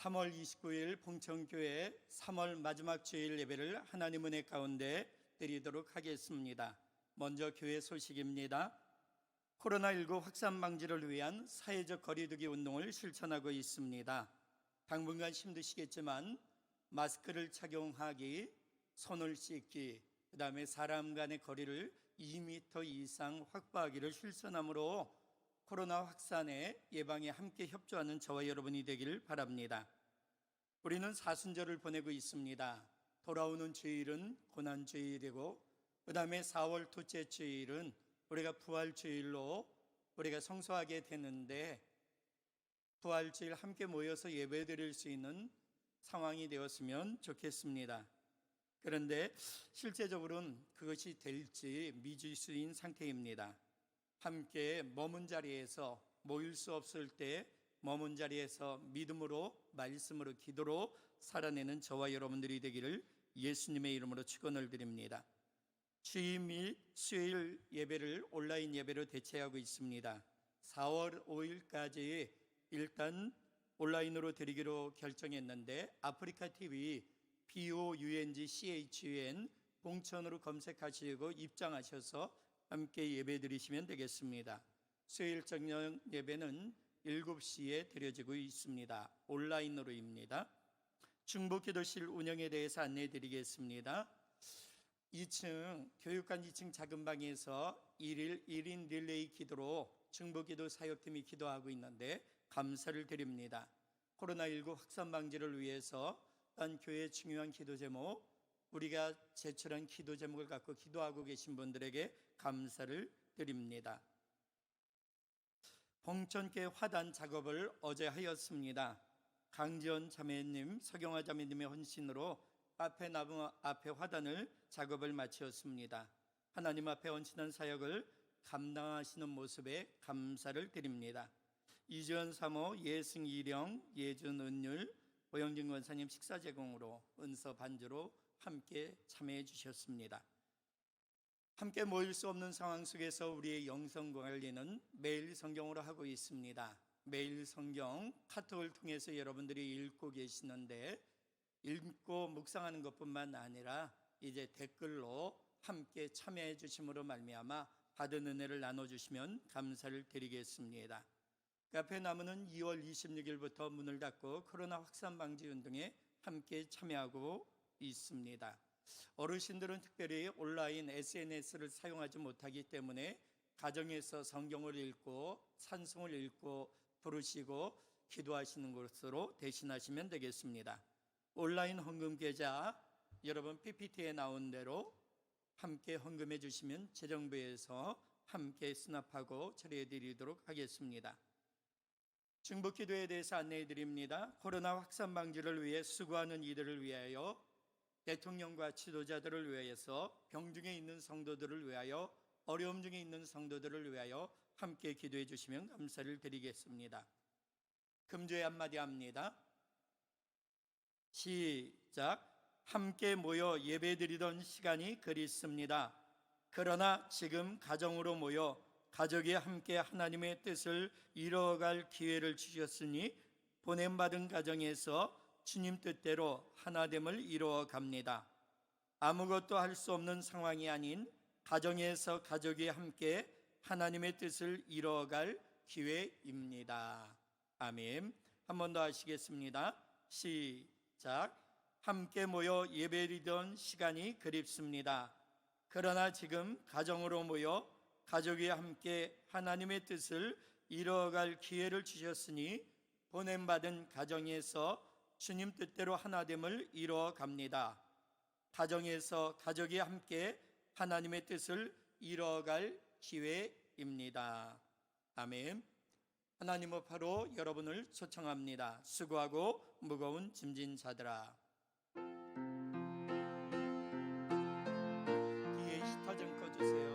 3월 29일 봉천교회 3월 마지막 주일 예배를 하나님 은혜 가운데 드리도록 하겠습니다. 먼저 교회 소식입니다. 코로나19 확산 방지를 위한 사회적 거리두기 운동을 실천하고 있습니다. 당분간 힘드시겠지만 마스크를 착용하기, 손을 씻기, 그 다음에 사람 간의 거리를 2m 이상 확보하기를 실천함으로 코로나 확산의 예방에 함께 협조하는 저와 여러분이 되기를 바랍니다. 우리는 사순절을 보내고 있습니다. 돌아오는 주일은 고난주일이고 그 다음에 4월 둘째 주일은 우리가 부활주일로 우리가 성수하게 되는데, 부활주일 함께 모여서 예배드릴 수 있는 상황이 되었으면 좋겠습니다. 그런데 실제적으로는 그것이 될지 미지수인 상태입니다. 함께 머문 자리에서 모일 수 없을 때 머문 자리에서 믿음으로, 말씀으로, 기도로 살아내는 저와 여러분들이 되기를 예수님의 이름으로 축원을 드립니다. 주일 및 수요일 예배를 온라인 예배로 대체하고 있습니다. 4월 5일까지 일단 온라인으로 드리기로 결정했는데, 아프리카 TV BOUNGCHUN 봉천으로 검색하시고 입장하셔서 함께 예배 드리시면 되겠습니다. 수요일 저녁 예배는 7시에 드려지고 있습니다. 온라인으로입니다. 중보기도실 운영에 대해서 안내해 드리겠습니다. 2층 교육관 2층 작은 방에서 1인 릴레이 기도로 중보기도 사역팀이 기도하고 있는데 감사를 드립니다. 코로나19 확산 방지를 위해서 한 교회의 중요한 기도 제목, 우리가 제출한 기도 제목을 갖고 기도하고 계신 분들에게 감사를 드립니다. 봉천교회 화단 작업을 어제 하였습니다. 강지원 자매님, 서경화 자매님의 헌신으로 앞에 나무 앞에 화단을 작업을 마치었습니다. 하나님 앞에 헌신한 사역을 감당하시는 모습에 감사를 드립니다. 이주연 사모, 예승 이령, 예준 은율, 오영진 권사님 식사 제공으로 은서 반주로 함께 참여해 주셨습니다. 함께 모일 수 없는 상황 속에서 우리의 영성 관리는 매일 성경으로 하고 있습니다. 매일 성경 카톡을 통해서 여러분들이 읽고 계시는데, 읽고 묵상하는 것뿐만 아니라 이제 댓글로 함께 참여해 주심으로 말미암아 받은 은혜를 나눠주시면 감사를 드리겠습니다. 카페 나무는 2월 26일부터 문을 닫고 코로나 확산 방지 운동에 함께 참여하고 있습니다. 어르신들은 특별히 온라인 SNS를 사용하지 못하기 때문에 가정에서 성경을 읽고 찬송을 읽고 부르시고 기도하시는 것으로 대신하시면 되겠습니다. 온라인 헌금 계좌 여러분 PPT에 나온 대로 함께 헌금해 주시면 재정부에서 함께 수납하고 처리해 드리도록 하겠습니다. 중보기도에 대해서 안내해 드립니다. 코로나 확산 방지를 위해 수고하는 이들을 위하여, 대통령과 지도자들을 위하여서, 병중에 있는 성도들을 위하여, 어려움 중에 있는 성도들을 위하여 함께 기도해 주시면 감사를 드리겠습니다. 금주에 한마디 합니다. 시작. 함께 모여 예배드리던 시간이 그립습니다. 그러나 지금 가정으로 모여 가족이 함께 하나님의 뜻을 이뤄갈 기회를 주셨으니 보냄받은 가정에서 주님 뜻대로 하나됨을 이루어 갑니다. 아무것도 할 수 없는 상황이 아닌 가정에서 가족이 함께 하나님의 뜻을 이루어갈 기회입니다. 아멘. 한 번 더 하시겠습니다. 시작. 함께 모여 예배드리던 시간이 그립습니다. 그러나 지금 가정으로 모여 가족이 함께 하나님의 뜻을 이루어갈 기회를 주셨으니 보냄받은 가정에서 주님 뜻대로 하나됨을 이루어 갑니다. 가정에서 가족이 함께 하나님의 뜻을 이루어갈 기회입니다. 아멘. 하나님 앞으로 여러분을 초청합니다. 수고하고 무거운 짐진 자들아. 뒤에 히터 좀 꺼주세요.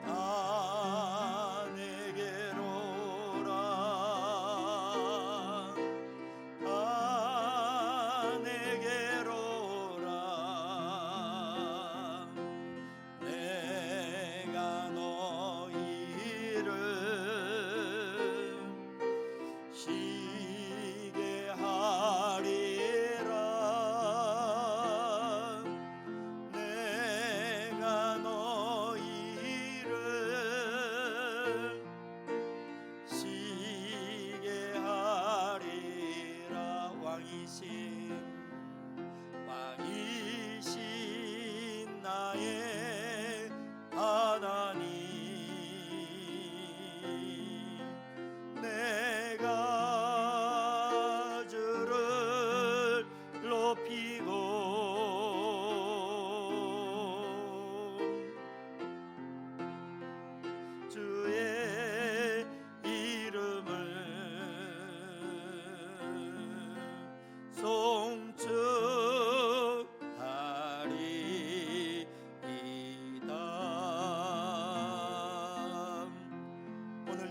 다 내게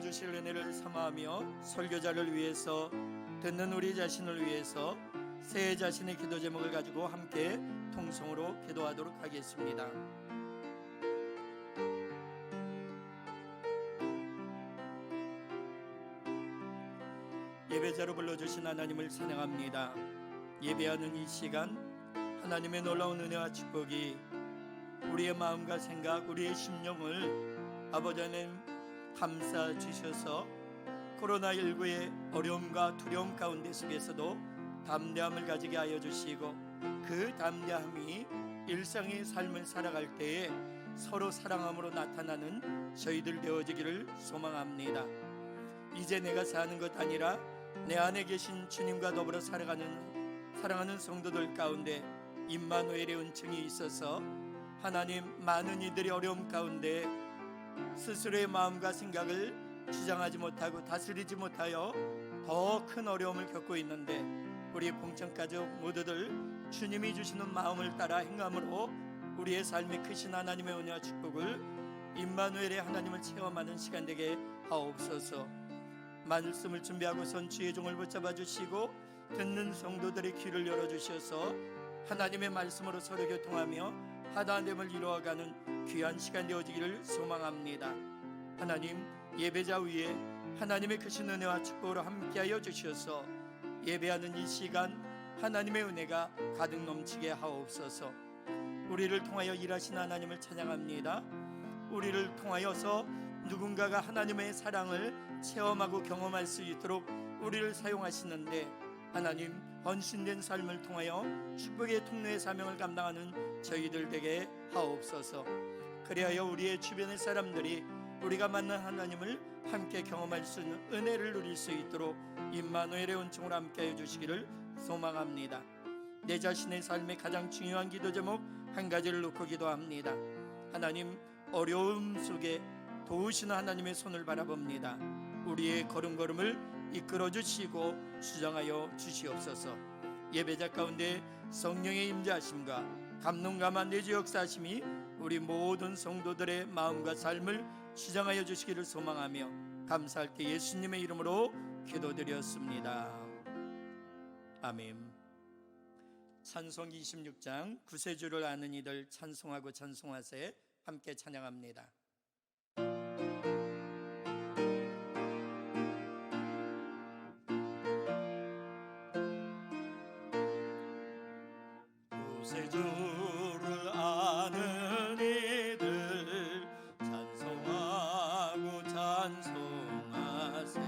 주실 은혜를 사모하며 설교자를 위해서, 듣는 우리 자신을 위해서 새 자신의 기도 제목을 가지고 함께 통성으로 기도하도록 하겠습니다. 예배자로 불러주신 하나님을 찬양합니다. 예배하는 이 시간 하나님의 놀라운 은혜와 축복이 우리의 마음과 생각, 우리의 심령을 아버지 하나님 감싸 주셔서 코로나19의 어려움과 두려움 가운데 속에서도 담대함을 가지게 하여 주시고, 그 담대함이 일상의 삶을 살아갈 때에 서로 사랑함으로 나타나는 저희들 되어지기를 소망합니다. 이제 내가 사는 것 아니라 내 안에 계신 주님과 더불어 사랑하는 성도들 가운데 임마누엘의 은총이 있어서 하나님, 많은 이들이 어려움 가운데 스스로의 마음과 생각을 주장하지 못하고 다스리지 못하여 더 큰 어려움을 겪고 있는데, 우리 봉천가족 모두들 주님이 주시는 마음을 따라 행함으로 우리의 삶에 크신 하나님의 은혜와 축복을, 임마누엘의 하나님을 체험하는 시간 되게 하옵소서. 말씀을 준비하고선 주의 종을 붙잡아 주시고 듣는 성도들의 귀를 열어주셔서 하나님의 말씀으로 서로 교통하며 하나됨을 이루어가는 귀한 시간 되어지기를 소망합니다. 하나님, 예배자 위에 하나님의 크신 은혜와 축복으로 함께하여 주셔서 예배하는 이 시간 하나님의 은혜가 가득 넘치게 하옵소서. 우리를 통하여 일하신 하나님을 찬양합니다. 우리를 통하여서 누군가가 하나님의 사랑을 체험하고 경험할 수 있도록 우리를 사용하시는데, 하나님, 헌신된 삶을 통하여 축복의 통로의 사명을 감당하는 저희들 되게 하옵소서. 그리하여 우리의 주변의 사람들이 우리가 만난 하나님을 함께 경험할 수 있는 은혜를 누릴 수 있도록 임마누엘의 은총을 함께해 주시기를 소망합니다. 내 자신의 삶의 가장 중요한 기도 제목 한 가지를 놓고 기도합니다. 하나님, 어려움 속에 도우시는 하나님의 손을 바라봅니다. 우리의 걸음걸음을 이끌어 주시고 수정하여 주시옵소서. 예배자 가운데 성령의 임재하심과 감동감한 내주 역사하심이 우리 모든 성도들의 마음과 삶을 수정하여 주시기를 소망하며 감사할 때 예수님의 이름으로 기도드렸습니다. 아멘. 찬송 26장 구세주를 아는 이들 찬송하고 찬송하세. 함께 찬양합니다. 구세주를 아는 이들 찬송하고 찬송하세.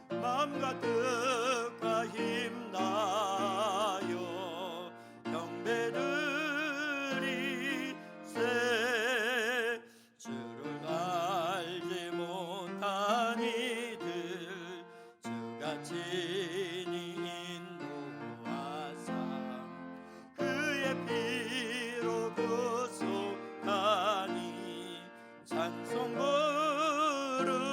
마음과 뜻과 힘 다하여 경배드리세. 주를 알지 못한 이들 주가 친히 인도하사 그의 피로 구속하니 찬송 부르세.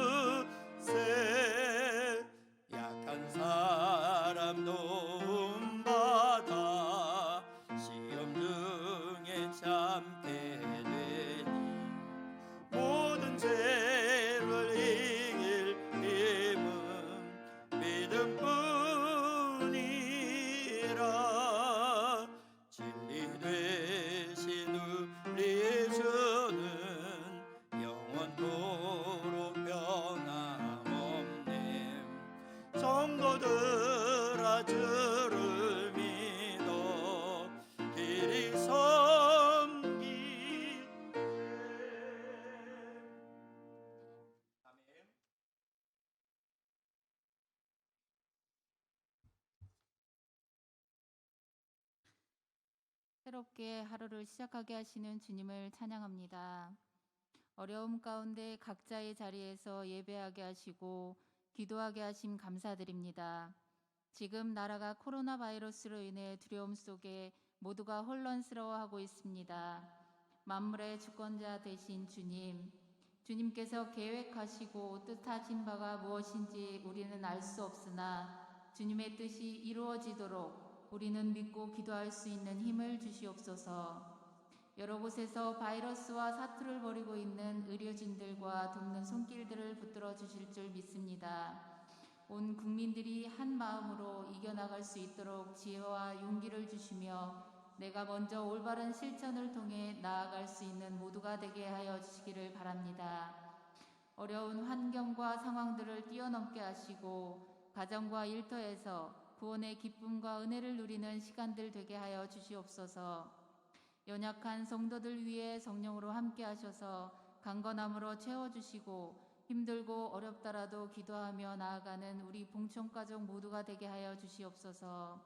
약한 사람 도움받아 시험 중에 참게 되니 모든 죄를 이길 힘은 믿음뿐이라. 진리 되신 우리 주는 영원토록 변함없네. 성도들아, 주를 믿어 길이 섬기세. 아멘. 새롭게 하루를 시작하게 하시는 주님을 찬양합니다. 어려움 가운데 각자의 자리에서 예배하게 하시고 기도하게 하심 감사드립니다. 지금 나라가 코로나 바이러스로 인해 두려움 속에 모두가 혼란스러워하고 있습니다. 만물의 주권자 되신 주님, 주님께서 계획하시고 뜻하신 바가 무엇인지 우리는 알 수 없으나 주님의 뜻이 이루어지도록 우리는 믿고 기도할 수 있는 힘을 주시옵소서. 여러 곳에서 바이러스와 사투를 벌이고 있는 의료진들과 돕는 손길들을 붙들어 주실 줄 믿습니다. 온 국민들이 한 마음으로 이겨나갈 수 있도록 지혜와 용기를 주시며 내가 먼저 올바른 실천을 통해 나아갈 수 있는 모두가 되게 하여 주시기를 바랍니다. 어려운 환경과 상황들을 뛰어넘게 하시고 가정과 일터에서 구원의 기쁨과 은혜를 누리는 시간들 되게 하여 주시옵소서. 연약한 성도들 위해 성령으로 함께 하셔서 강건함으로 채워주시고 힘들고 어렵더라도 기도하며 나아가는 우리 봉천가족 모두가 되게 하여 주시옵소서.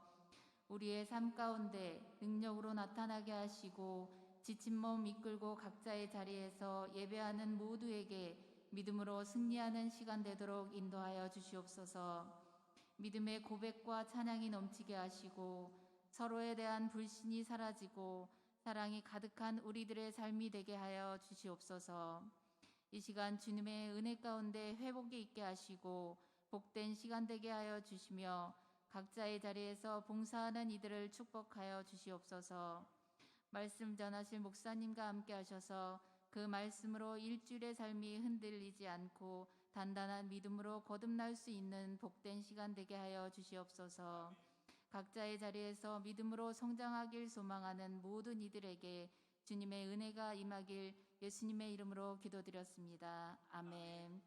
우리의 삶 가운데 능력으로 나타나게 하시고 지친 몸 이끌고 각자의 자리에서 예배하는 모두에게 믿음으로 승리하는 시간 되도록 인도하여 주시옵소서. 믿음의 고백과 찬양이 넘치게 하시고 서로에 대한 불신이 사라지고 사랑이 가득한 우리들의 삶이 되게 하여 주시옵소서. 이 시간 주님의 은혜 가운데 회복이 있게 하시고 복된 시간 되게 하여 주시며 각자의 자리에서 봉사하는 이들을 축복하여 주시옵소서. 말씀 전하실 목사님과 함께 하셔서 그 말씀으로 일주일의 삶이 흔들리지 않고 단단한 믿음으로 거듭날 수 있는 복된 시간 되게 하여 주시옵소서. 각자의 자리에서 믿음으로 성장하길 소망하는 모든 이들에게 주님의 은혜가 임하길 예수님의 이름으로 기도드렸습니다. 아멘.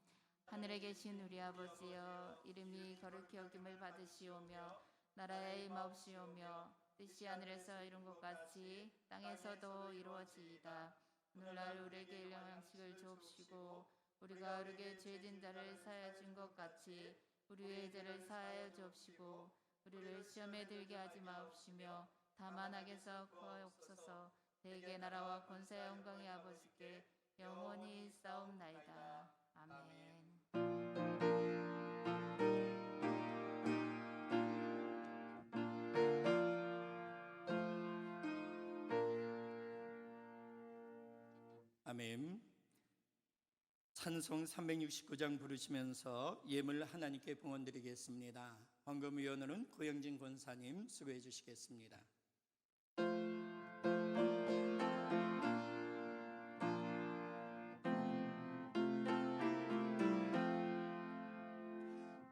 하늘에 계신 우리 아버지여, 이름이 거룩히 여김을 받으시오며 나라의 임하옵시오며 뜻이 하늘에서 이룬 것 같이 땅에서도 이루어지이다. 오늘날 우리에게 일용 양식을 주옵시고 우리가 우리에게 죄진 자를 사하여 준 것 같이 우리의 죄를 사하여 주옵시고 우리를 시험에 들게 하지 마옵시며 다만 악에서 구하옵소서. 대개 나라와 권세와 영광의 아버지께 영원히 싸움나이다. 아멘. 아멘. 찬송 369장 부르시면서 예물 하나님께 봉헌드리겠습니다. 헌금위원으로는 고영진 권사님 수고해 주시겠습니다.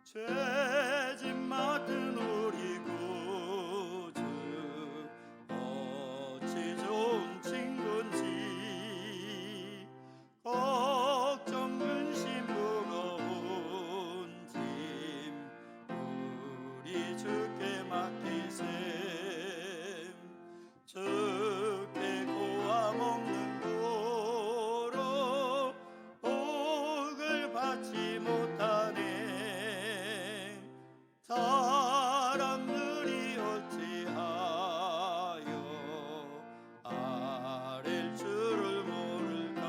죄짐 맡은 우리 구주 어찌 좋은 친구인지 걱정 근심 무거운 짐 우리 주께 맡기셈. 주께 고아 먹는 고로 복을 받지 못하네. 사람들이 어찌하여 아랠 줄을 모를까.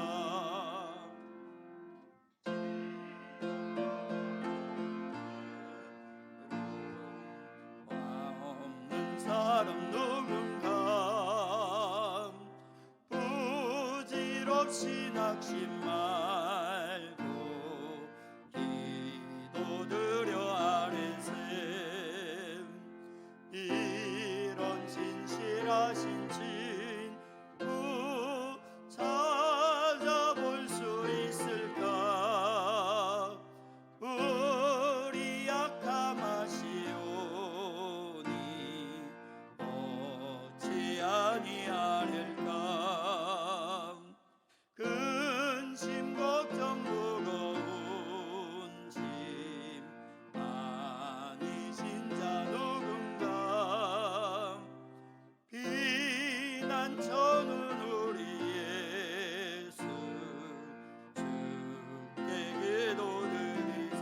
없는 사람 누군가 부질없이 낙심 말고 기도드려 아뢰셈. 이런 진실하신 친구 찾아볼 수 있을까. 우리 약함하시오니 어찌 아니하릴까. 근심 걱정 무거운 짐 아니신 자 누군가. 비난처는 우리 예수 주께 기도드리셈.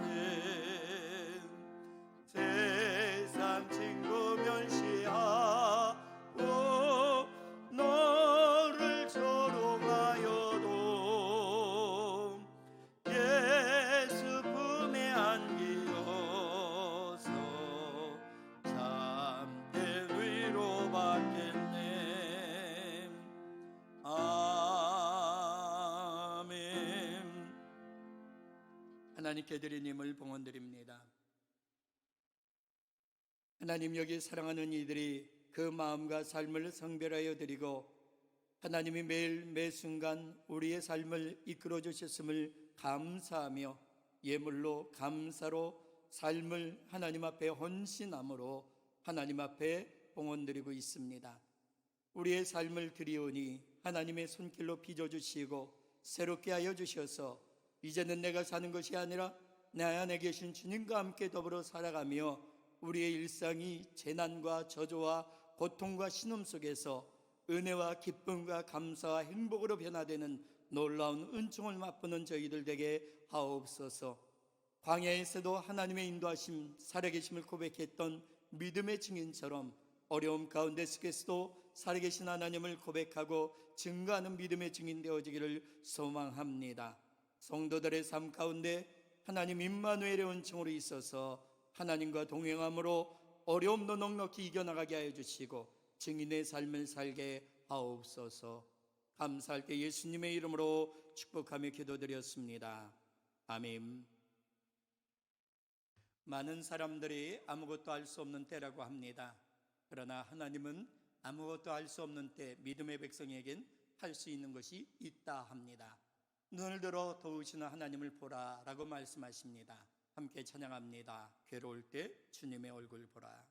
세상 친구 멸시하고 너를 조롱하여도 예수 품에 안기어서 참된 위로받겠네. 아멘. 하나님께 드린 힘을 봉헌드립니다. 하나님, 여기 사랑하는 이들이 그 마음과 삶을 성별하여 드리고 하나님이 매일 매순간 우리의 삶을 이끌어 주셨음을 감사하며 예물로 감사로 삶을 하나님 앞에 헌신함으로 하나님 앞에 봉헌드리고 있습니다. 우리의 삶을 드리오니 하나님의 손길로 빚어주시고 새롭게 하여 주셔서 이제는 내가 사는 것이 아니라 내 안에 계신 주님과 함께 더불어 살아가며 우리의 일상이 재난과 저주와 고통과 신음 속에서 은혜와 기쁨과 감사와 행복으로 변화되는 놀라운 은총을 맛보는 저희들 되게 하옵소서. 광야에서도 하나님의 인도하심 살아계심을 고백했던 믿음의 증인처럼 어려움 가운데 속에서도 살아계신 하나님을 고백하고 증거하는 믿음의 증인 되어지기를 소망합니다. 성도들의 삶 가운데 하나님 임마누엘의 은총으로 있어서 하나님과 동행함으로 어려움도 넉넉히 이겨나가게 하여 주시고 증인의 삶을 살게 하옵소서. 감사할 때 예수님의 이름으로 축복하며 기도드렸습니다. 아멘. 많은 사람들이 아무것도 알 수 없는 때라고 합니다. 그러나 하나님은 아무것도 알 수 없는 때 믿음의 백성에겐 할 수 있는 것이 있다 합니다. 눈을 들어 도우시는 하나님을 보라 라고 말씀하십니다. 함께 찬양합니다. 괴로울 때 주님의 얼굴 보라.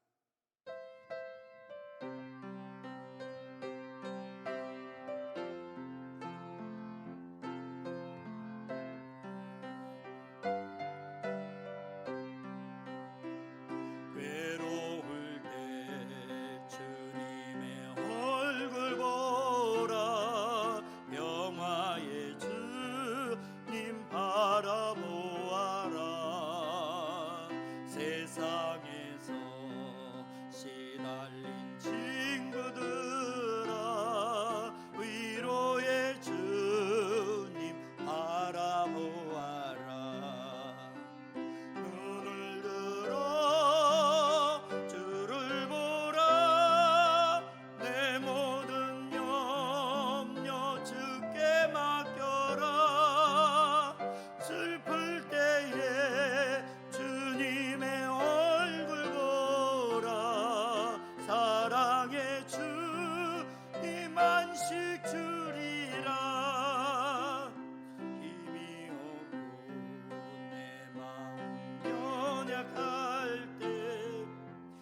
괴로울 때 주님의 얼굴 보라. 영화의 주님 바라보아라. 세상에서 시달린 친구들아, 위로의 주님 바라보아라. 눈을 들어 주를 보라. 내 모든 염려 주께 맡겨라. 슬플 때에 주님의 얼굴 보라. 사랑의 주님 안식 주리라. 힘이 없고 내 마음 연약할 때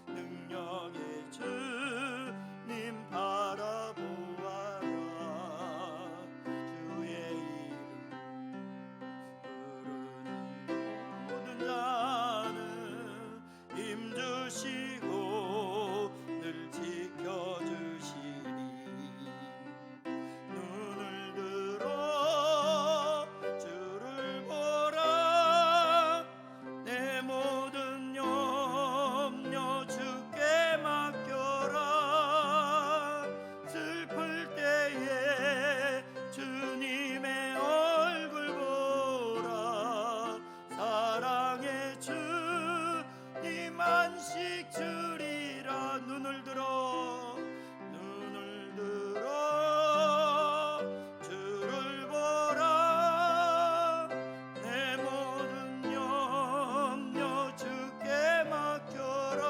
능력의 주님 바라보아라. 주의 이름 부르는 모든 자는 힘주시고 늘 지켜주시리. 눈을 들어 주를 보라. 내 모든 염려 주께 맡겨라. 슬플 때에 주님의 얼굴 보라. 사랑의 주님 안식 주리라. 눈을 들어 주를 보라. 내 모든 염려 주께 맡겨라.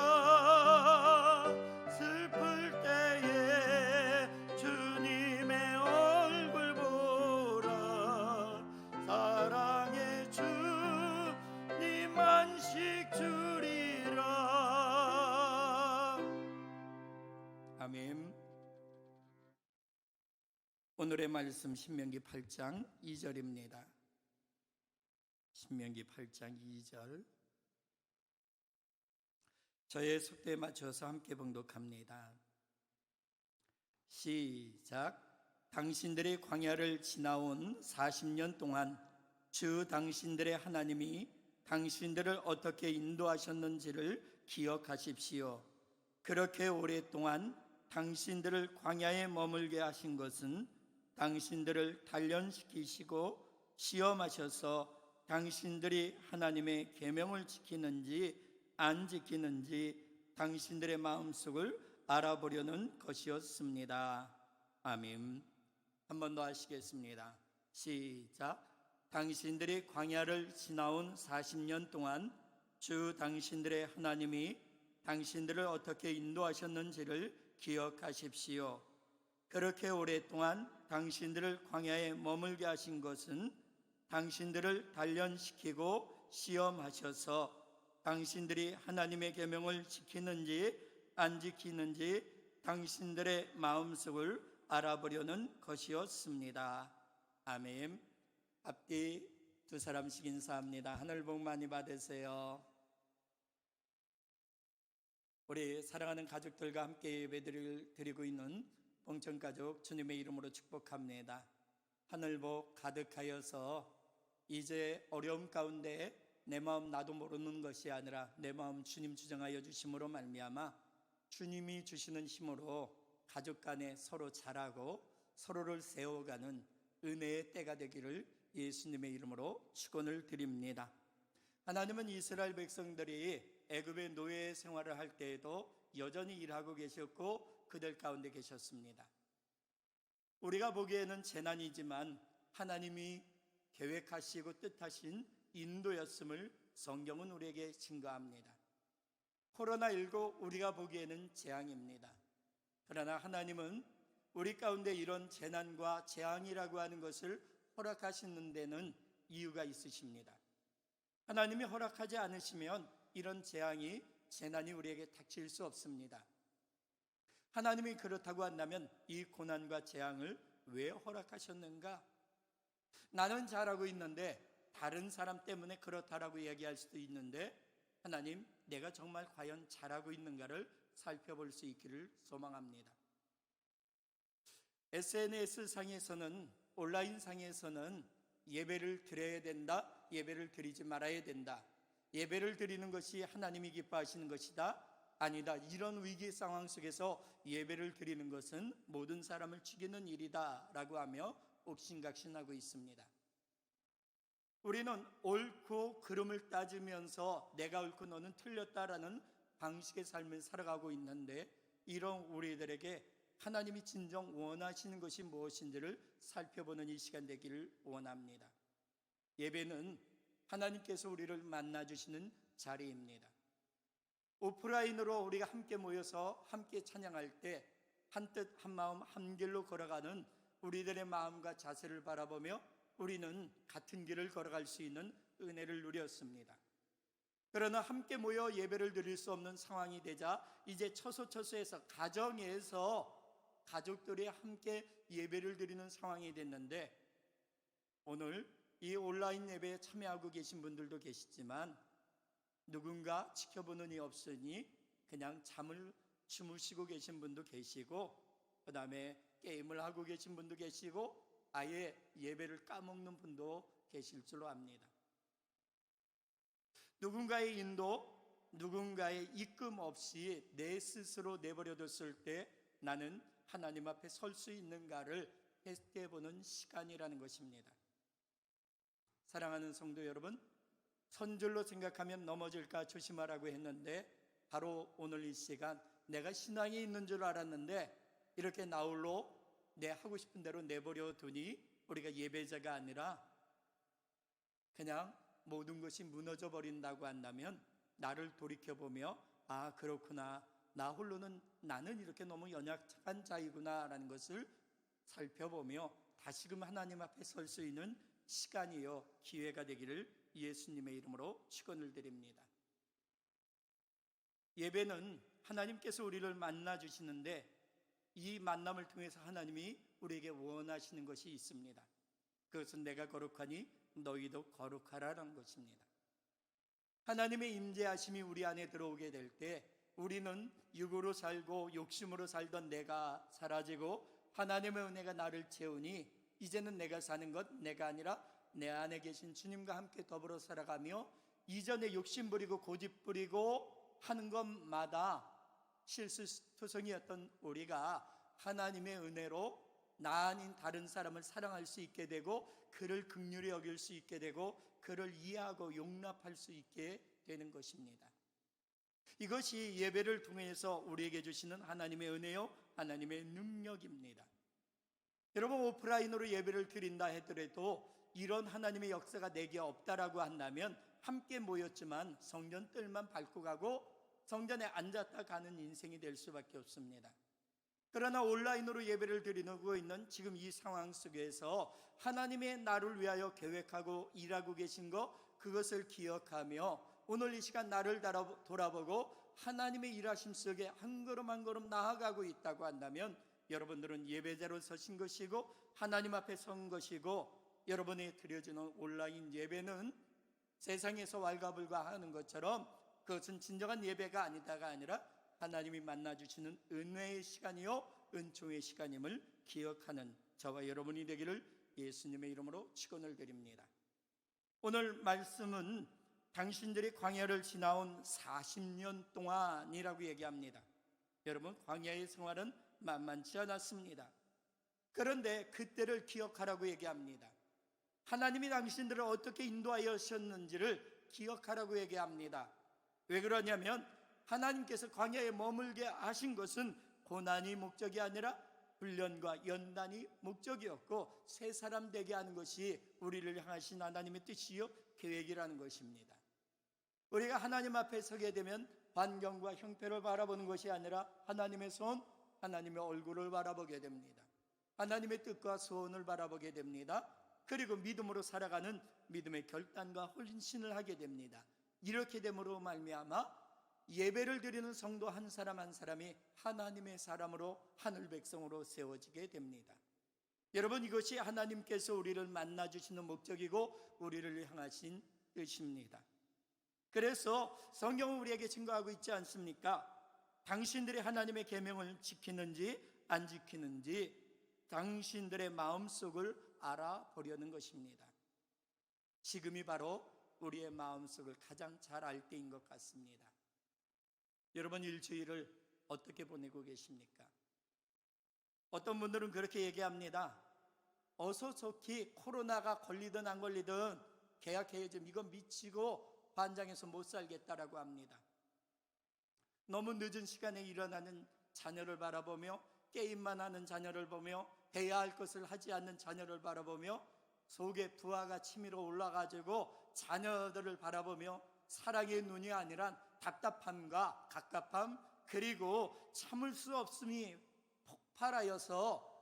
슬플 때에 주님의 얼굴 보라. 사랑의 주님 안식 주리라. 아멘. 오늘의 말씀 신명기 8장 2절입니다. 신명기 8장 2절. 저의 속도에 맞춰서 함께 봉독합니다. 시작. 당신들의 광야를 지나온 40년 동안 주 당신들의 하나님이 당신들을 어떻게 인도하셨는지를 기억하십시오. 그렇게 오랫동안 당신들을 광야에 머물게 하신 것은 당신들을 단련시키시고 시험하셔서 당신들이 하나님의 계명을 지키는지 안 지키는지 당신들의 마음속을 알아보려는 것이었습니다. 아멘. 한 번 더 하시겠습니다. 시작. 당신들이 광야를 지나온 40년 동안 주 당신들의 하나님이 당신들을 어떻게 인도하셨는지를 기억하십시오. 그렇게 오랫동안 당신들을 광야에 머물게 하신 것은 당신들을 단련시키고 시험하셔서 당신들이 하나님의 계명을 지키는지 안 지키는지 당신들의 마음속을 알아보려는 것이었습니다. 아멘. 앞뒤 두 사람씩 인사합니다. 하늘 복 많이 받으세요. 우리 사랑하는 가족들과 함께 예배를 드리고 있는 봉천가족 주님의 이름으로 축복합니다. 하늘 복 가득하여서 이제 어려움 가운데 내 마음 나도 모르는 것이 아니라 내 마음 주님 주정하여 주심으로 말미암아 주님이 주시는 힘으로 가족 간에 서로 잘하고 서로를 세워가는 은혜의 때가 되기를 예수님의 이름으로 축원을 드립니다. 하나님은 이스라엘 백성들이 애굽의 노예 생활을 할 때에도 여전히 일하고 계셨고 그들 가운데 계셨습니다. 우리가 보기에는 재난이지만 하나님이 계획하시고 뜻하신 인도였음을 성경은 우리에게 증거합니다. 코로나19 우리가 보기에는 재앙입니다. 그러나 하나님은 우리 가운데 이런 재난과 재앙이라고 하는 것을 허락하시는 데는 이유가 있으십니다. 하나님이 허락하지 않으시면 이런 재난이 우리에게 닥칠 수 없습니다. 하나님이 그렇다고 한다면 이 고난과 재앙을 왜 허락하셨는가? 나는 잘하고 있는데 다른 사람 때문에 그렇다라고 얘기할 수도 있는데 하나님, 내가 정말 과연 잘하고 있는가를 살펴볼 수 있기를 소망합니다. SNS 상에서는, 온라인 상에서는 예배를 드려야 된다, 예배를 드리지 말아야 된다, 예배를 드리는 것이 하나님이 기뻐하시는 것이다, 아니다, 이런 위기 상황 속에서 예배를 드리는 것은 모든 사람을 죽이는 일이다 라고 하며 옥신각신하고 있습니다. 우리는 옳고 그름을 따지면서 내가 옳고 너는 틀렸다라는 방식의 삶을 살아가고 있는데 이런 우리들에게 하나님이 진정 원하시는 것이 무엇인지를 살펴보는 이 시간 되기를 원합니다. 예배는 하나님께서 우리를 만나주시는 자리입니다. 오프라인으로 우리가 함께 모여서 함께 찬양할 때 한뜻 한마음 한길로 걸어가는 우리들의 마음과 자세를 바라보며 우리는 같은 길을 걸어갈 수 있는 은혜를 누렸습니다. 그러나 함께 모여 예배를 드릴 수 없는 상황이 되자 이제 처소처소에서 가정에서 가족들이 함께 예배를 드리는 상황이 됐는데 오늘 이 온라인 예배에 참여하고 계신 분들도 계시지만 누군가 지켜보는 이 없으니 그냥 잠을 주무시고 계신 분도 계시고 그 다음에 게임을 하고 계신 분도 계시고 아예 예배를 까먹는 분도 계실 줄로 압니다. 누군가의 인도, 누군가의 이끌림 없이 내 스스로 내버려뒀을 때 나는 하나님 앞에 설 수 있는가를 테스트해보는 시간이라는 것입니다. 사랑하는 성도 여러분, 선줄로 생각하면 넘어질까 조심하라고 했는데 바로 오늘 이 시간 내가 신앙이 있는 줄 알았는데 이렇게 나홀로 내 하고 싶은 대로 내버려 두니 우리가 예배자가 아니라 그냥 모든 것이 무너져 버린다고 한다면 나를 돌이켜보며 아 그렇구나, 나 홀로는 나는 이렇게 너무 연약한 자이구나 라는 것을 살펴보며 다시금 하나님 앞에 설 수 있는 시간이요 기회가 되기를 예수님의 이름으로 축원을 드립니다. 예배는 하나님께서 우리를 만나 주시는데 이 만남을 통해서 하나님이 우리에게 원하시는 것이 있습니다. 그것은 내가 거룩하니 너희도 거룩하라는 것입니다. 하나님의 임재하심이 우리 안에 들어오게 될 때 우리는 육으로 살고 욕심으로 살던 내가 사라지고 하나님의 은혜가 나를 채우니 이제는 내가 사는 것 내가 아니라 내 안에 계신 주님과 함께 더불어 살아가며 이전에 욕심 부리고 고집 부리고 하는 것마다 실수투성이었던 우리가 하나님의 은혜로 나 아닌 다른 사람을 사랑할 수 있게 되고 그를 긍휼히 여길 수 있게 되고 그를 이해하고 용납할 수 있게 되는 것입니다. 이것이 예배를 통해서 우리에게 주시는 하나님의 은혜요 하나님의 능력입니다. 여러분, 오프라인으로 예배를 드린다 하더라도 이런 하나님의 역사가 내게 없다라고 한다면 함께 모였지만 성전 뜰만 밟고 가고 성전에 앉았다 가는 인생이 될 수밖에 없습니다. 그러나 온라인으로 예배를 드리고 있는 지금 이 상황 속에서 하나님의 나를 위하여 계획하고 일하고 계신 것, 그것을 기억하며 오늘 이 시간 나를 돌아보고 하나님의 일하심 속에 한 걸음 한 걸음 나아가고 있다고 한다면 여러분들은 예배자로 서신 것이고 하나님 앞에 선 것이고, 여러분이 드려지는 온라인 예배는 세상에서 왈가불가하는 것처럼 그것은 진정한 예배가 아니라 하나님이 만나주시는 은혜의 시간이요 은총의 시간임을 기억하는 저와 여러분이 되기를 예수님의 이름으로 축원을 드립니다. 오늘 말씀은 당신들이 광야를 지나온 40년 동안이라고 얘기합니다. 여러분, 광야의 생활은 만만치 않았습니다. 그런데 그때를 기억하라고 얘기합니다. 하나님이 당신들을 어떻게 인도하셨는지를 기억하라고 얘기합니다. 왜 그러냐면 하나님께서 광야에 머물게 하신 것은 고난이 목적이 아니라 훈련과 연단이 목적이었고 새 사람 되게 하는 것이 우리를 향하신 하나님의 뜻이요 계획이라는 것입니다. 우리가 하나님 앞에 서게 되면 환경과 형편을 바라보는 것이 아니라 하나님의 손, 하나님의 얼굴을 바라보게 됩니다. 하나님의 뜻과 소원을 바라보게 됩니다. 그리고 믿음으로 살아가는 믿음의 결단과 헌신을 하게 됩니다. 이렇게 됨으로 말미암아 예배를 드리는 성도 한 사람 한 사람이 하나님의 사람으로 하늘 백성으로 세워지게 됩니다. 여러분, 이것이 하나님께서 우리를 만나주시는 목적이고 우리를 향하신 뜻입니다. 그래서 성경은 우리에게 증거하고 있지 않습니까? 당신들이 하나님의 계명을 지키는지 안 지키는지 당신들의 마음속을 알아보려는 것입니다. 지금이 바로 우리의 마음속을 가장 잘 알 때인 것 같습니다. 여러분, 일주일을 어떻게 보내고 계십니까? 어떤 분들은 그렇게 얘기합니다. 어서 좋기, 코로나가 걸리든 안 걸리든 계약해야지, 이건 미치고 반장에서 못 살겠다라고 합니다. 너무 늦은 시간에 일어나는 자녀를 바라보며 게임만 하는 자녀를 보며 해야 할 것을 하지 않는 자녀를 바라보며 속에 부하가 치밀어 올라가지고 자녀들을 바라보며 사랑의 눈이 아니라 답답함과 갑갑함, 그리고 참을 수 없음이 폭발하여서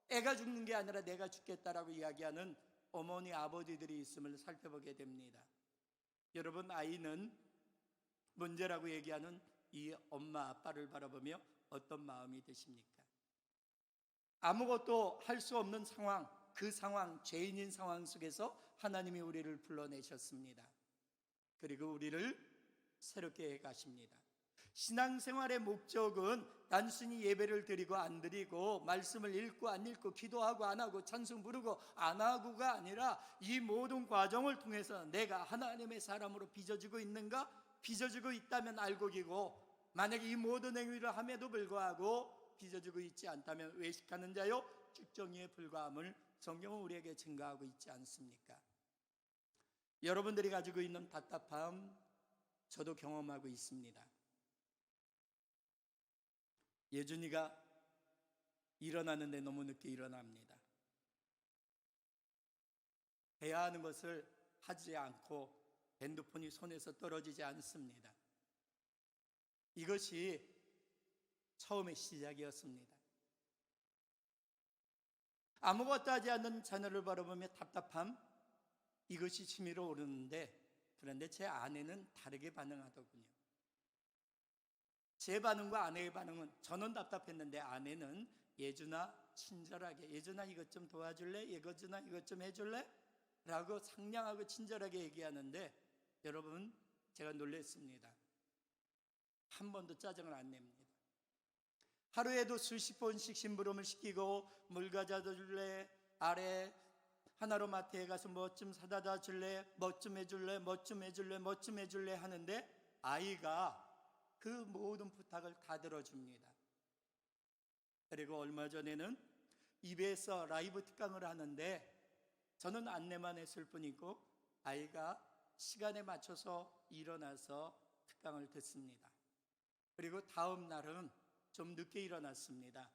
애가 죽는 게 아니라 내가 죽겠다라고 이야기하는 어머니 아버지들이 있음을 살펴보게 됩니다. 여러분, 아이는 문제라고 얘기하는 이 엄마 아빠를 바라보며 어떤 마음이 드십니까? 아무것도 할 수 없는 상황, 그 상황, 죄인인 상황 속에서 하나님이 우리를 불러내셨습니다. 그리고 우리를 새롭게 해가십니다. 신앙생활의 목적은 단순히 예배를 드리고 안 드리고 말씀을 읽고 안 읽고 기도하고 안 하고 찬송 부르고 안 하고가 아니라 이 모든 과정을 통해서 내가 하나님의 사람으로 빚어지고 있는가? 빚어지고 있다면 알곡이고, 만약에 이 모든 행위를 함에도 불구하고 빚어지고 있지 않다면 외식하는 자요 쭉정이에 불과함을 성경은 우리에게 증거하고 있지 않습니까? 여러분들이 가지고 있는 답답함 저도 경험하고 있습니다. 예준이가 일어나는데 너무 늦게 일어납니다. 해야 하는 것을 하지 않고 핸드폰이 손에서 떨어지지 않습니다. 이것이 처음의 시작이었습니다. 아무것도 하지 않는 자녀를 바라보며 답답함, 이것이 치밀어 오르는데, 그런데 제 아내는 다르게 반응하더군요. 제 반응과 아내의 반응은, 저는 답답했는데 아내는 예준아 친절하게, 예준아 이것 좀 도와줄래? 예준아 이것 좀 해줄래? 라고 상냥하고 친절하게 얘기하는데, 여러분, 제가 놀랐습니다. 한 번도 짜증을 안 냅니다. 하루에도 수십 번씩 심부름을 시키고 물 가져다 줄래? 아래 하나로 마트에 가서 뭐 좀 사다 줄래? 뭐 좀 해줄래? 뭐 좀 해줄래? 뭐 좀 해줄래? 하는데 아이가 그 모든 부탁을 다 들어줍니다. 그리고 얼마 전에는 EBS 라이브 특강을 하는데 저는 안내만 했을 뿐이고 아이가 시간에 맞춰서 일어나서 특강을 듣습니다. 그리고 다음 날은 좀 늦게 일어났습니다.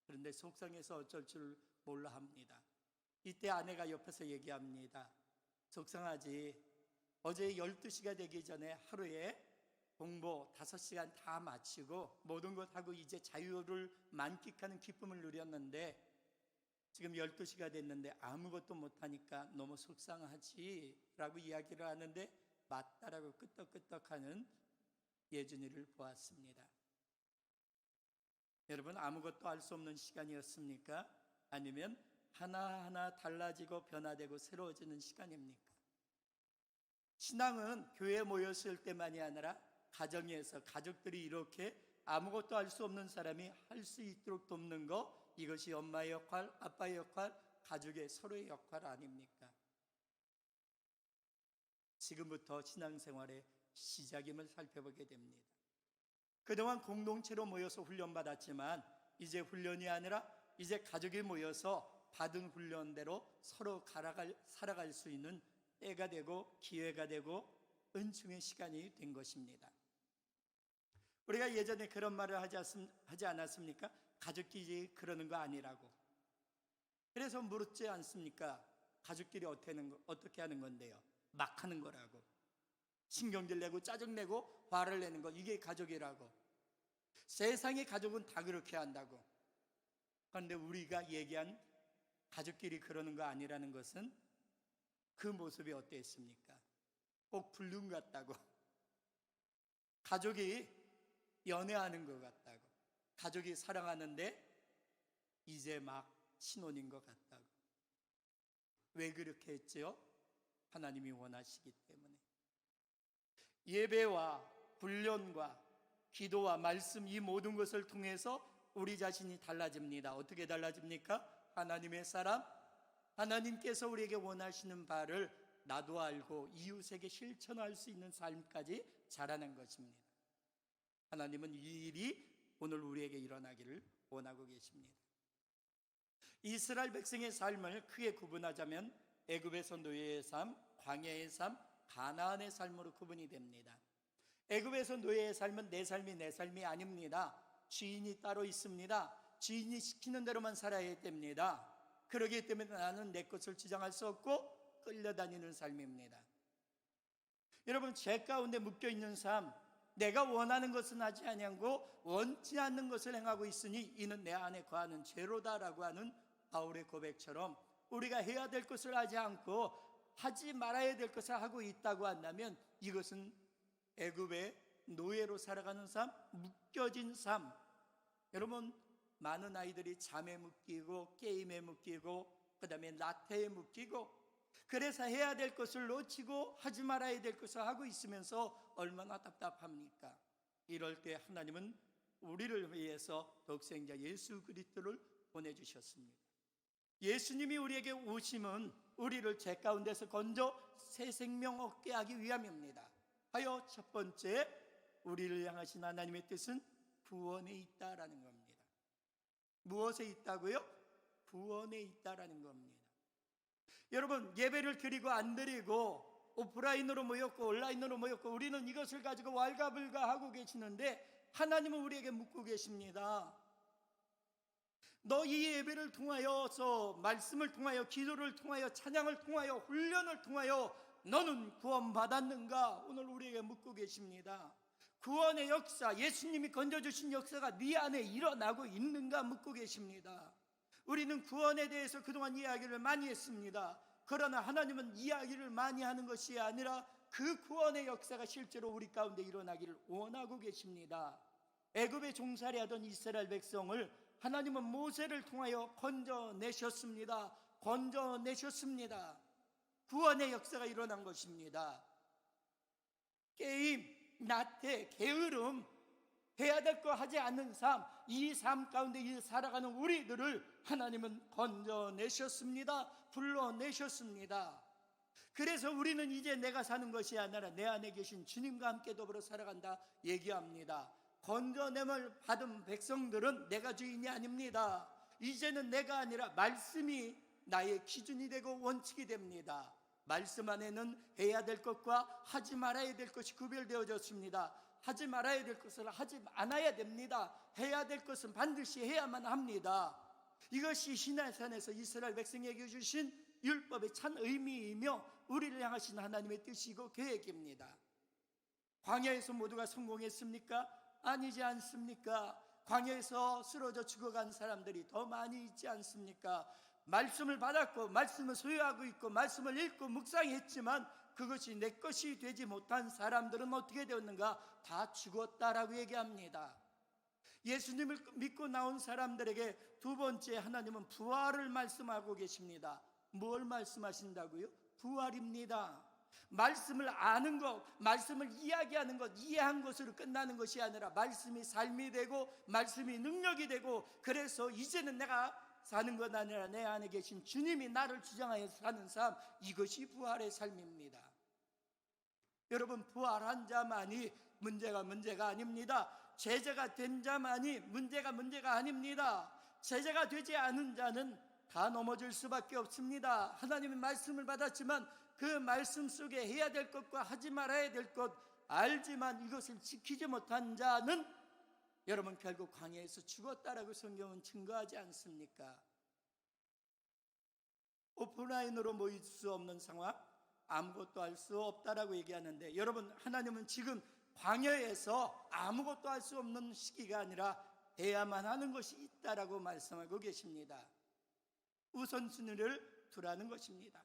그런데 속상해서 어쩔 줄 몰라 합니다. 이때 아내가 옆에서 얘기합니다. 속상하지. 어제 12시가 되기 전에 하루에 공부 5시간 다 마치고 모든 것 하고 이제 자유를 만끽하는 기쁨을 누렸는데 지금 12시가 됐는데 아무것도 못하니까 너무 속상하지 라고 이야기를 하는데 맞다라고 끄떡끄떡하는 예준이를 보았습니다. 여러분, 아무것도 알 수 없는 시간이었습니까? 아니면 하나하나 달라지고 변화되고 새로워지는 시간입니까? 신앙은 교회에 모였을 때만이 아니라 가정에서 가족들이 이렇게 아무것도 알 수 없는 사람이 할 수 있도록 돕는 것, 이것이 엄마의 역할, 아빠의 역할, 가족의 서로의 역할 아닙니까? 지금부터 신앙생활의 시작임을 살펴보게 됩니다. 그동안 공동체로 모여서 훈련받았지만 이제 훈련이 아니라 이제 가족이 모여서 받은 훈련대로 서로 살아갈 수 있는 때가 되고 기회가 되고 은총의 시간이 된 것입니다. 우리가 예전에 그런 말을 하지 않았습니까? 가족끼리 그러는 거 아니라고. 그래서 물었지 않습니까? 가족끼리 어떻게 하는 건데요? 막 하는 거라고. 신경질 내고 짜증내고 화를 내는 거, 이게 가족이라고. 세상의 가족은 다 그렇게 한다고. 그런데 우리가 얘기한 가족끼리 그러는 거 아니라는 것은 그 모습이 어땠습니까? 꼭 불륜 같다고. 가족이 연애하는 것 같다고. 가족이 사랑하는데 이제 막 신혼인 것 같다고. 왜 그렇게 했지요? 하나님이 원하시기 때문에. 예배와 훈련과 기도와 말씀, 이 모든 것을 통해서 우리 자신이 달라집니다. 어떻게 달라집니까? 하나님의 사람, 하나님께서 우리에게 원하시는 바를 나도 알고 이웃에게 실천할 수 있는 삶까지 자라는 것입니다. 하나님은 이 일이 오늘 우리에게 일어나기를 원하고 계십니다. 이스라엘 백성의 삶을 크게 구분하자면 애굽에서 노예의 삶, 광야의 삶, 가나안의 삶으로 구분이 됩니다. 애굽에서 노예의 삶은 내 삶이 아닙니다. 주인이 따로 있습니다. 주인이 시키는 대로만 살아야 됩니다. 그러기 때문에 나는 내 것을 주장할 수 없고 끌려다니는 삶입니다. 여러분, 죄 가운데 묶여있는 삶, 내가 원하는 것은 하지 아니하고 원치 않는 것을 행하고 있으니 이는 내 안에 거하는 죄로다라고 하는 바울의 고백처럼 우리가 해야 될 것을 하지 않고 하지 말아야 될 것을 하고 있다고 한다면 이것은 애굽의 노예로 살아가는 삶, 묶여진 삶. 여러분, 많은 아이들이 잠에 묶이고 게임에 묶이고 그 다음에 나태에 묶이고 그래서 해야 될 것을 놓치고 하지 말아야 될 것을 하고 있으면서 얼마나 답답합니까? 이럴 때 하나님은 우리를 위해서 독생자 예수 그리스도를 보내주셨습니다. 예수님이 우리에게 오심은 우리를 죄 가운데서 건져 새 생명 얻게 하기 위함입니다. 하여 첫 번째, 우리를 향하신 하나님의 뜻은 구원에 있다라는 겁니다. 무엇에 있다고요? 구원에 있다라는 겁니다. 여러분, 예배를 드리고 안 드리고 오프라인으로 모였고 온라인으로 모였고 우리는 이것을 가지고 왈가불가 하고 계시는데 하나님은 우리에게 묻고 계십니다. 너 이 예배를 통하여서, 말씀을 통하여, 기도를 통하여, 찬양을 통하여, 훈련을 통하여 너는 구원받았는가? 오늘 우리에게 묻고 계십니다. 구원의 역사, 예수님이 건져주신 역사가 네 안에 일어나고 있는가 묻고 계십니다. 우리는 구원에 대해서 그동안 이야기를 많이 했습니다. 그러나 하나님은 이야기를 많이 하는 것이 아니라 그 구원의 역사가 실제로 우리 가운데 일어나기를 원하고 계십니다. 애굽에 종살이하던 이스라엘 백성을 하나님은 모세를 통하여 건져내셨습니다. 구원의 역사가 일어난 것입니다. 게임, 나태, 게으름, 해야 될 거 하지 않는 삶, 이 삶 가운데 살아가는 우리들을 하나님은 건져내셨습니다. 불러내셨습니다. 그래서 우리는 이제 내가 사는 것이 아니라 내 안에 계신 주님과 함께 더불어 살아간다 얘기합니다. 건져냄을 받은 백성들은 내가 주인이 아닙니다. 이제는 내가 아니라 말씀이 나의 기준이 되고 원칙이 됩니다. 말씀 안에는 해야 될 것과 하지 말아야 될 것이 구별되어졌습니다. 하지 말아야 될 것을 하지 않아야 됩니다. 해야 될 것은 반드시 해야만 합니다. 이것이 시내산에서 이스라엘 백성에게 주신 율법의 참 의미이며 우리를 향하신 하나님의 뜻이고 계획입니다. 광야에서 모두가 성공했습니까? 아니지 않습니까? 광야에서 쓰러져 죽어간 사람들이 더 많이 있지 않습니까? 말씀을 받았고 말씀을 소유하고 있고 말씀을 읽고 묵상했지만 그것이 내 것이 되지 못한 사람들은 어떻게 되었는가? 다 죽었다라고 얘기합니다. 예수님을 믿고 나온 사람들에게 두 번째 하나님은 부활을 말씀하고 계십니다. 뭘 말씀하신다고요? 부활입니다. 말씀을 아는 것, 말씀을 이야기하는 것, 이해한 것으로 끝나는 것이 아니라 말씀이 삶이 되고 말씀이 능력이 되고, 그래서 이제는 내가 사는 것 아니라 내 안에 계신 주님이 나를 주장하여 사는 삶, 이것이 부활의 삶입니다. 여러분, 부활한 자만이 문제가 아닙니다. 제자가 된 자만이 문제가 아닙니다. 제자가 되지 않은 자는 다 넘어질 수밖에 없습니다. 하나님의 말씀을 받았지만 그 말씀 속에 해야 될 것과 하지 말아야 될 것 알지만 이것을 지키지 못한 자는 여러분 결국 광야에서 죽었다라고 성경은 증거하지 않습니까? 오프라인으로 모일 수 없는 상황, 아무것도 할 수 없다라고 얘기하는데, 여러분 하나님은 지금 광야에서 아무것도 할 수 없는 시기가 아니라 해야만 하는 것이 있다라고 말씀하고 계십니다. 우선순위를 두라는 것입니다.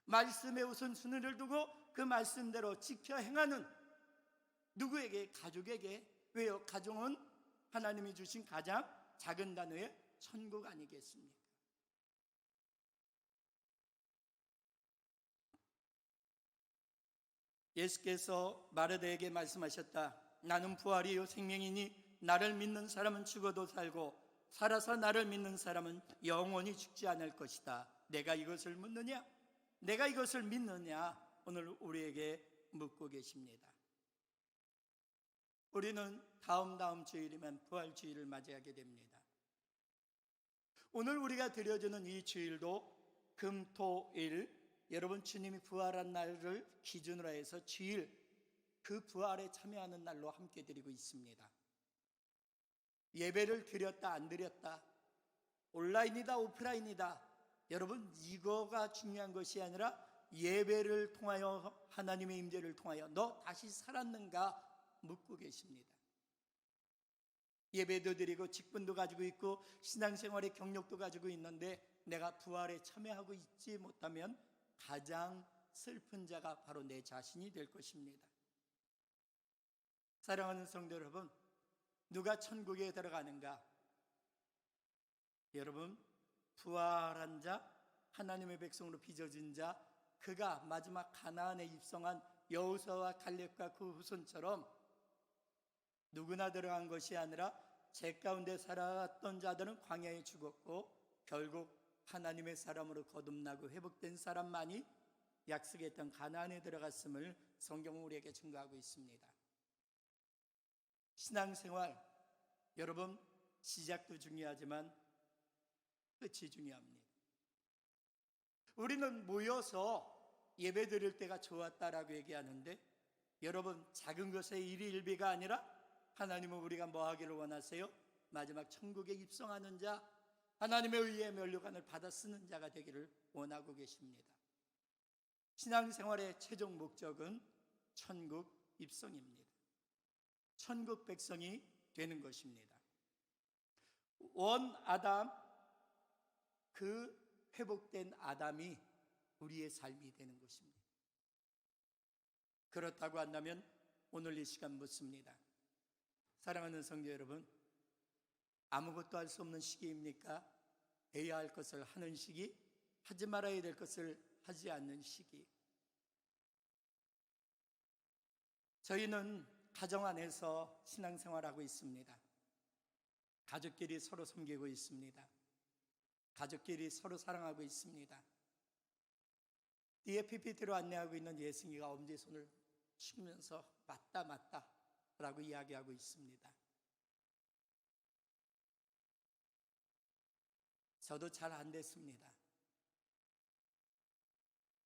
말씀에 우선순위를 두고 그 말씀대로 지켜 행하는 누구에게? 가족에게. 왜요? 가정은 하나님이 주신 가장 작은 단어의 천국 아니겠습니까? 예수께서 마르다에게 말씀하셨다. 나는 부활이요 생명이니 나를 믿는 사람은 죽어도 살고 살아서 나를 믿는 사람은 영원히 죽지 않을 것이다. 내가 이것을 묻느냐? 내가 이것을 믿느냐? 오늘 우리에게 묻고 계십니다. 우리는 다음 주일이면 부활주일을 맞이하게 됩니다. 오늘 우리가 드려지는 이 주일도 금, 토, 일, 여러분 주님이 부활한 날을 기준으로 해서 주일, 그 부활에 참여하는 날로 함께 드리고 있습니다. 예배를 드렸다 안 드렸다, 온라인이다 오프라인이다, 여러분 이거가 중요한 것이 아니라 예배를 통하여 하나님의 임재를 통하여 너 다시 살았는가 묻고 계십니다. 예배도 드리고 직분도 가지고 있고 신앙생활의 경력도 가지고 있는데 내가 부활에 참여하고 있지 못하면 가장 슬픈 자가 바로 내 자신이 될 것입니다. 사랑하는 성도 여러분, 누가 천국에 들어가는가? 여러분, 부활한 자, 하나님의 백성으로 빚어진 자, 그가 마지막 가나안에 입성한 여호수아와 갈렙과 그 후손처럼 누구나 들어간 것이 아니라 제 가운데 살았던 자들은 광야에 죽었고 결국 하나님의 사람으로 거듭나고 회복된 사람만이 약속했던 가나안에 들어갔음을 성경은 우리에게 증거하고 있습니다. 신앙생활, 여러분 시작도 중요하지만 끝이 중요합니다. 우리는 모여서 예배 드릴 때가 좋았다라고 얘기하는데, 여러분 작은 것의 일희일비가 아니라 하나님은 우리가 뭐 하기를 원하세요? 마지막 천국에 입성하는 자, 하나님의 의의 면류관을 받아 쓰는 자가 되기를 원하고 계십니다. 신앙생활의 최종 목적은 천국 입성입니다. 천국 백성이 되는 것입니다. 원 아담, 그 회복된 아담이 우리의 삶이 되는 것입니다. 그렇다고 한다면 오늘 이 시간 묻습니다. 사랑하는 성도 여러분, 아무것도 할 수 없는 시기입니까? 해야 할 것을 하는 시기, 하지 말아야 될 것을 하지 않는 시기. 저희는 가정 안에서 신앙생활하고 있습니다. 가족끼리 서로 섬기고 있습니다. 가족끼리 서로 사랑하고 있습니다. 뒤에 PPT로 안내하고 있는 예승이가 엄지손을 치면서 맞다 라고 이야기하고 있습니다. 저도 잘 안 됐습니다.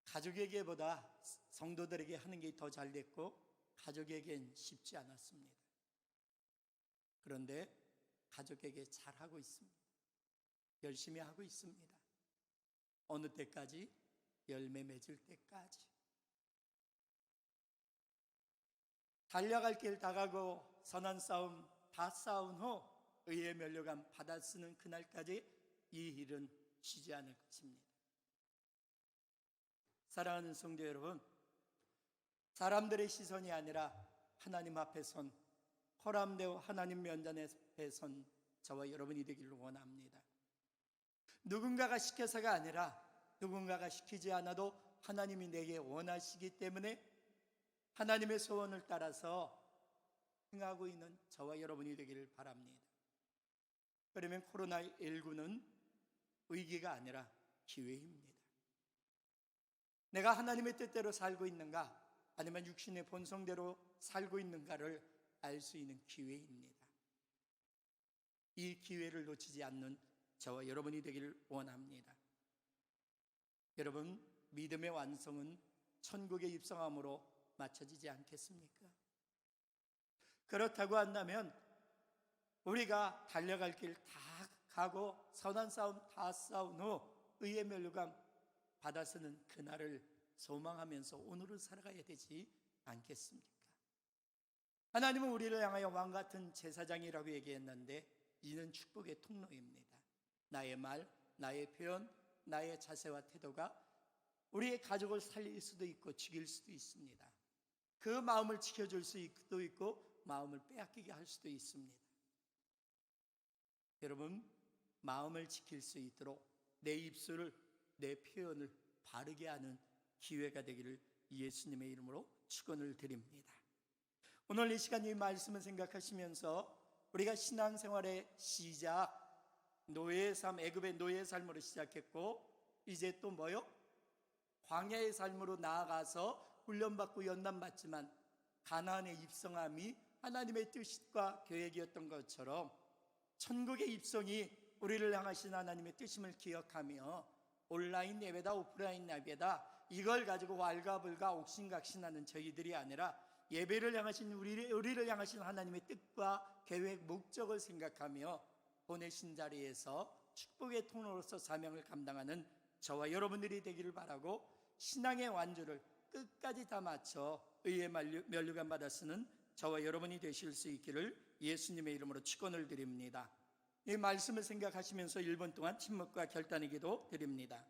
가족에게보다 성도들에게 하는 게 더 잘 됐고 가족에겐 쉽지 않았습니다. 그런데 가족에게 잘하고 있습니다. 열심히 하고 있습니다. 어느 때까지? 열매 맺을 때까지. 달려갈 길 다 가고 선한 싸움 다 싸운 후 의의 면류관 받아 쓰는 그날까지 이 일은 쉬지 않을 것입니다. 사랑하는 성도 여러분, 사람들의 시선이 아니라 하나님 앞에 선, 허람되어 하나님 면전에 앞에 선 저와 여러분이 되기를 원합니다. 누군가가 시켜서가 아니라 누군가가 시키지 않아도 하나님이 내게 원하시기 때문에 하나님의 소원을 따라서 행하고 있는 저와 여러분이 되기를 바랍니다. 그러면 코로나19는 위기가 아니라 기회입니다. 내가 하나님의 뜻대로 살고 있는가 아니면 육신의 본성대로 살고 있는가를 알 수 있는 기회입니다. 이 기회를 놓치지 않는 저와 여러분이 되기를 원합니다. 여러분, 믿음의 완성은 천국에 입성함으로 맞춰지지 않겠습니까? 그렇다고 한다면 우리가 달려갈 길 다 가고 선한 싸움 다 싸운 후 의의 면류관 받아 쓰는 그날을 소망하면서 오늘을 살아가야 되지 않겠습니까? 하나님은 우리를 향하여 왕같은 제사장이라고 얘기했는데 이는 축복의 통로입니다. 나의 말, 나의 표현, 나의 자세와 태도가 우리의 가족을 살릴 수도 있고 죽일 수도 있습니다. 그 마음을 지켜줄 수도 있고 마음을 빼앗기게 할 수도 있습니다. 여러분, 마음을 지킬 수 있도록 내 입술을, 내 표현을 바르게 하는 기회가 되기를 예수님의 이름으로 축원을 드립니다. 오늘 이 시간 이 말씀을 생각하시면서 우리가 신앙생활의 시작, 노예의 삶, 애굽의 노예의 삶으로 시작했고 이제 또 뭐요? 광야의 삶으로 나아가서 훈련받고 연단받지만 가나안에 입성함이 하나님의 뜻과 계획이었던 것처럼 천국의 입성이 우리를 향하신 하나님의 뜻임을 기억하며 온라인 예배다 오프라인 예배다 이걸 가지고 왈가불가 옥신각신하는 저희들이 아니라 예배를 향하신 우리를 향하신 하나님의 뜻과 계획, 목적을 생각하며 보내신 자리에서 축복의 통로로서 사명을 감당하는 저와 여러분들이 되기를 바라고 신앙의 완주를 끝까지 다 맞춰 의의 면류관 받아 쓰는 저와 여러분이 되실 수 있기를 예수님의 이름으로 축원을 드립니다. 이 말씀을 생각하시면서 1분 동안 침묵과 결단의 기도 드립니다.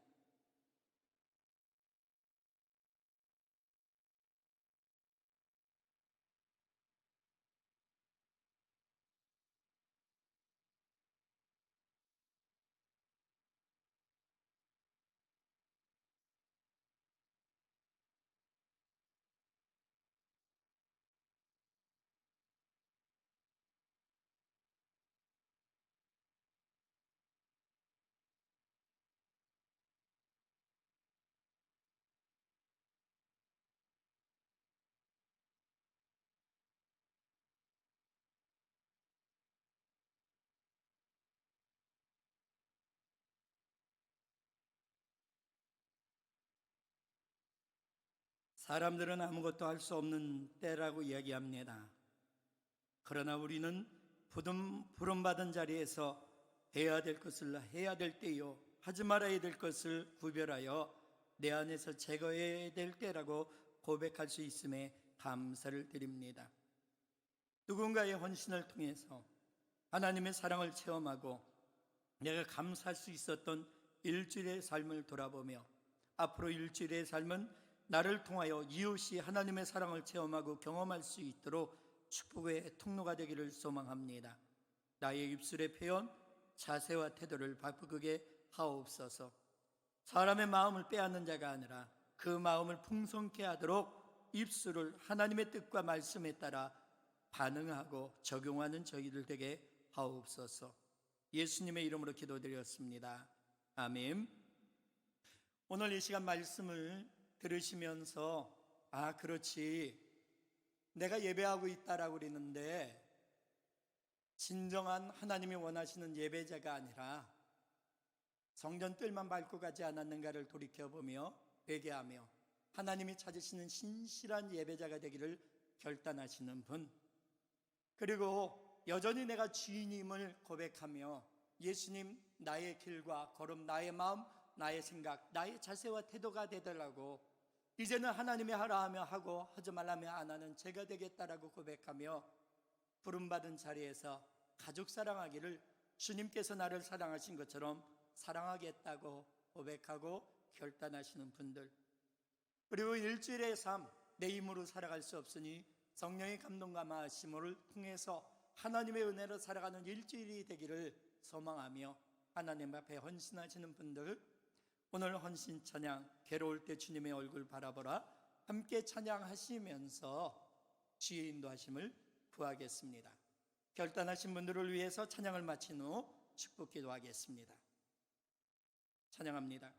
사람들은 아무것도 할 수 없는 때라고 이야기합니다. 그러나 우리는 부름받은 자리에서 해야 될 것을 해야 될 때요, 하지 말아야 될 것을 구별하여 내 안에서 제거해야 될 때라고 고백할 수 있음에 감사를 드립니다. 누군가의 헌신을 통해서 하나님의 사랑을 체험하고 내가 감사할 수 있었던 일주일의 삶을 돌아보며 앞으로 일주일의 삶은 나를 통하여 이웃이 하나님의 사랑을 체험하고 경험할 수 있도록 축복의 통로가 되기를 소망합니다. 나의 입술의 표현, 자세와 태도를 바꾸게 하옵소서. 사람의 마음을 빼앗는 자가 아니라 그 마음을 풍성케 하도록 입술을 하나님의 뜻과 말씀에 따라 반응하고 적용하는 저희들 되게 하옵소서. 예수님의 이름으로 기도드렸습니다. 아멘. 오늘 이 시간 말씀을 들으시면서 그렇지, 내가 예배하고 있다라고 그러는데 진정한 하나님이 원하시는 예배자가 아니라 성전 뜰만 밟고 가지 않았는가를 돌이켜보며 회개하며 하나님이 찾으시는 신실한 예배자가 되기를 결단하시는 분, 그리고 여전히 내가 주인임을 고백하며 예수님, 나의 길과 걸음, 나의 마음, 나의 생각, 나의 자세와 태도가 되더라고 이제는 하나님이 하라 하며 하고 하지 말라며 안 하는 제가 되겠다라고 고백하며 부름받은 자리에서 가족 사랑하기를 주님께서 나를 사랑하신 것처럼 사랑하겠다고 고백하고 결단하시는 분들, 그리고 일주일의 삶, 내 힘으로 살아갈 수 없으니 성령의 감동과 마하심을 통해서 하나님의 은혜로 살아가는 일주일이 되기를 소망하며 하나님 앞에 헌신하시는 분들, 오늘 헌신 찬양 괴로울 때 주님의 얼굴 바라보라 함께 찬양하시면서 주의 인도하심을 구하겠습니다. 결단하신 분들을 위해서 찬양을 마친 후 축복 기도하겠습니다. 찬양합니다.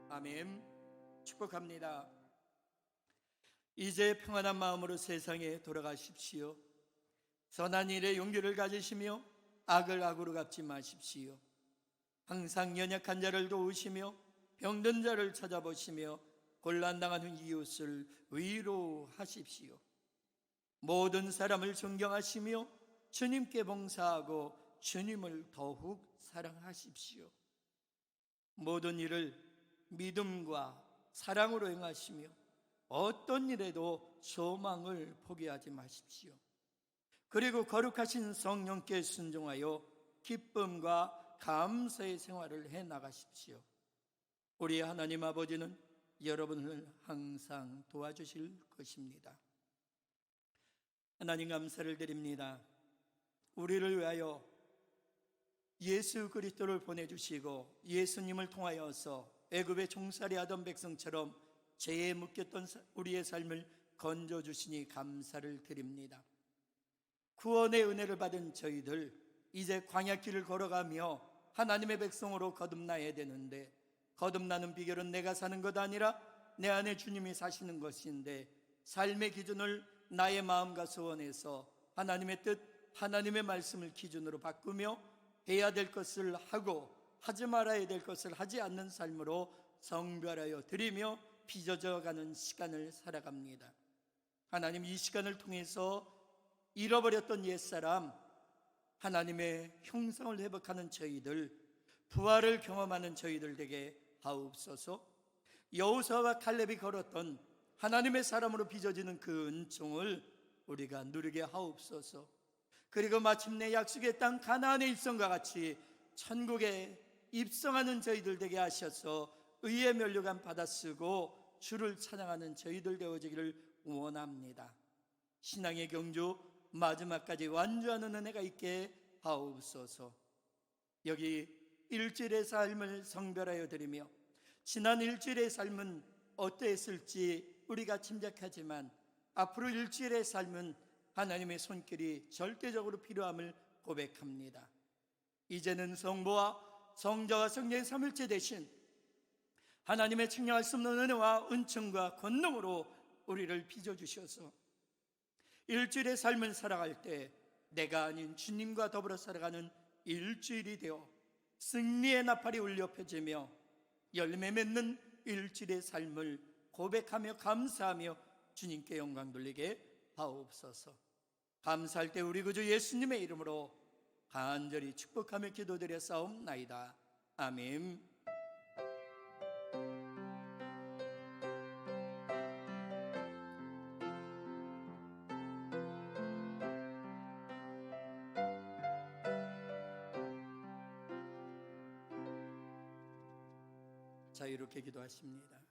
아멘. 축복합니다. 이제 평안한 마음으로 세상에 돌아가십시오. 선한 일에 용기를 가지시며 악을 악으로 갚지 마십시오. 항상 연약한 자를 도우시며 병든 자를 찾아보시며 곤란당하는 이웃을 위로하십시오. 모든 사람을 존경하시며 주님께 봉사하고 주님을 더욱 사랑하십시오. 모든 일을 믿음과 사랑으로 행하시며 어떤 일에도 소망을 포기하지 마십시오. 그리고 거룩하신 성령께 순종하여 기쁨과 감사의 생활을 해나가십시오. 우리 하나님 아버지는 여러분을 항상 도와주실 것입니다. 하나님 감사를 드립니다. 우리를 위하여 예수 그리스도를 보내주시고 예수님을 통하여서 애굽에 종살이 하던 백성처럼 죄에 묶였던 우리의 삶을 건져주시니 감사를 드립니다. 구원의 은혜를 받은 저희들 이제 광야길을 걸어가며 하나님의 백성으로 거듭나야 되는데, 거듭나는 비결은 내가 사는 것 아니라 내 안에 주님이 사시는 것인데, 삶의 기준을 나의 마음과 소원에서 하나님의 뜻, 하나님의 말씀을 기준으로 바꾸며 해야 될 것을 하고 하지 말아야 될 것을 하지 않는 삶으로 성별하여 드리며 빚어져가는 시간을 살아갑니다. 하나님, 이 시간을 통해서 잃어버렸던 옛사람, 하나님의 형상을 회복하는 저희들, 부활을 경험하는 저희들 되게 하옵소서. 여호수아와 칼렙이 걸었던 하나님의 사람으로 빚어지는 그 은총을 우리가 누리게 하옵소서. 그리고 마침내 약속의 땅 가나안의 일성과 같이 천국에 입성하는 저희들 되게 하셔서 의의 면류관 받아쓰고 주를 찬양하는 저희들 되어지기를 원합니다. 신앙의 경주 마지막까지 완주하는 은혜가 있게 하옵소서. 여기 일주일의 삶을 성별하여 드리며 지난 일주일의 삶은 어떠했을지 우리가 짐작하지만 앞으로 일주일의 삶은 하나님의 손길이 절대적으로 필요함을 고백합니다. 이제는 성부와 성자와 성령의 삼일체 대신 하나님의 측량할 수 없는 은혜와 은총과 권능으로 우리를 빚어주셔서 일주일의 삶을 살아갈 때 내가 아닌 주님과 더불어 살아가는 일주일이 되어 승리의 나팔이 울려 펴지며 열매 맺는 일주일의 삶을 고백하며 감사하며 주님께 영광 돌리게 하옵소서. 감사할 때 우리 구주 예수님의 이름으로 간절히 축복하며 기도드려 싸움나이다. 아멘. 자, 이렇게 기도하십니다.